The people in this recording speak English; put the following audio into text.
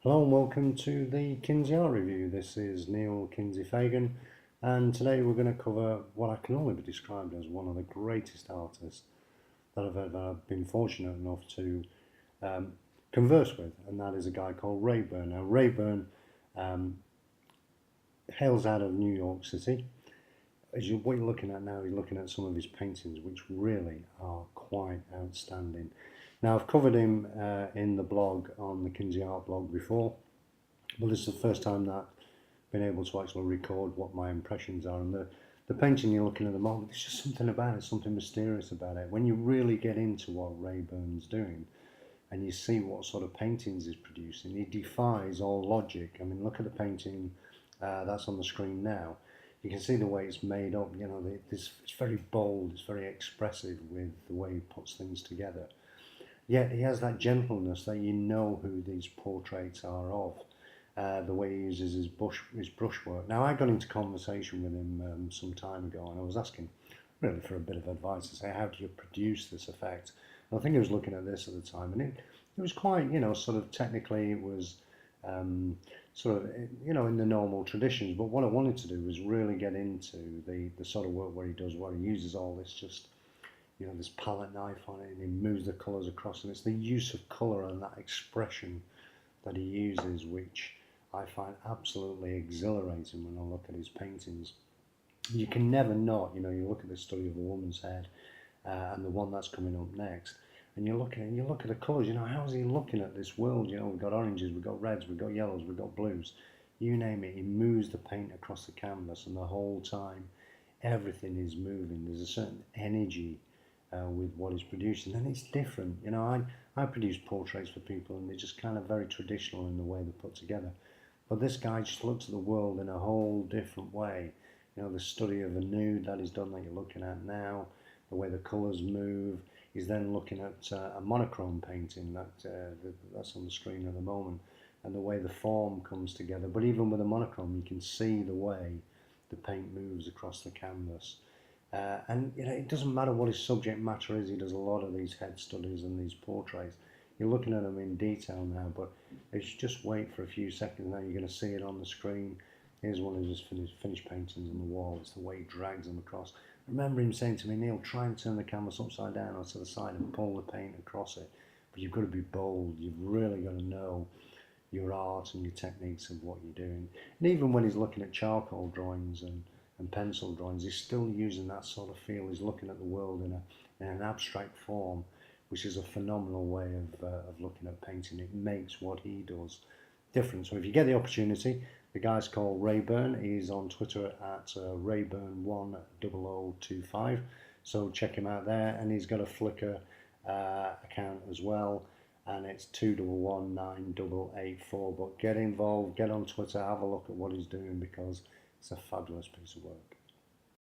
Hello and welcome to the Kinsey Art Review. This is Neil Kinsey Fagan, and today we're going to cover what I can only be described as one of the greatest artists that I've ever been fortunate enough to um, converse with, and that is a guy called Raeburn. Now, Raeburn um, hails out of New York City. What you're looking at now, you're looking at some of his paintings, which really are quite outstanding. Now, I've covered him in the blog on the Kinsey Art blog before. Well, this is the first time that I've been able to actually record what my impressions are. And the painting you're looking at the moment, there's just something about it, something mysterious about it. When you really get into what Raeburn's doing and you see what sort of paintings he's producing, he defies all logic. I mean, look at the painting that's on the screen now. You can see the way it's made up. You know, it's very bold, it's very expressive with the way he puts things together. Yet he has that gentleness that you know who these portraits are of. The way he uses his brushwork. Now, I got into conversation with him some time ago, and I was asking really for a bit of advice to say, how do you produce this effect? And I think he was looking at this at the time, and it was quite, sort of technically it was sort of, in the normal traditions. But what I wanted to do was really get into the sort of work where he does, where he uses all this just this palette knife on it, and he moves the colours across, and it's the use of colour and that expression that he uses, which I find absolutely exhilarating when I look at his paintings. You can never not, you look at the study of a woman's head and the one that's coming up next, and you look at the colours, how is he looking at this world? We've got oranges, we've got reds, we've got yellows, we've got blues, you name it, he moves the paint across the canvas, and the whole time everything is moving. There's a certain energy with what he's producing, and it's different. I produce portraits for people, and they're just kind of very traditional in the way they're put together. But this guy just looks at the world in a whole different way. The study of a nude that he's done that you're looking at now, the way the colours move. He's then looking at a monochrome painting that's on the screen at the moment, and the way the form comes together. But even with a monochrome, you can see the way the paint moves across the canvas. And it doesn't matter what his subject matter is. He does a lot of these head studies and these portraits. You're looking at them in detail now, but if you just wait for a few seconds now, you're going to see it on the screen. Here's one of his finished paintings on the wall. It's the way he drags them across. I remember him saying to me, Neil, try and turn the canvas upside down or to the side and pull the paint across it. But you've got to be bold. You've really got to know your art and your techniques of what you're doing. And even when he's looking at charcoal drawings and pencil drawings, he's still using that sort of feel. He's looking at the world in an abstract form, which is a phenomenal way of looking at painting. It makes what he does different. So if you get the opportunity, the guy's called Raeburn. He's on Twitter at Raeburn10025. So check him out there, and he's got a Flickr account as well, and it's 2119884. But get involved, get on Twitter, have a look at what he's doing, because it's a fabulous piece of work.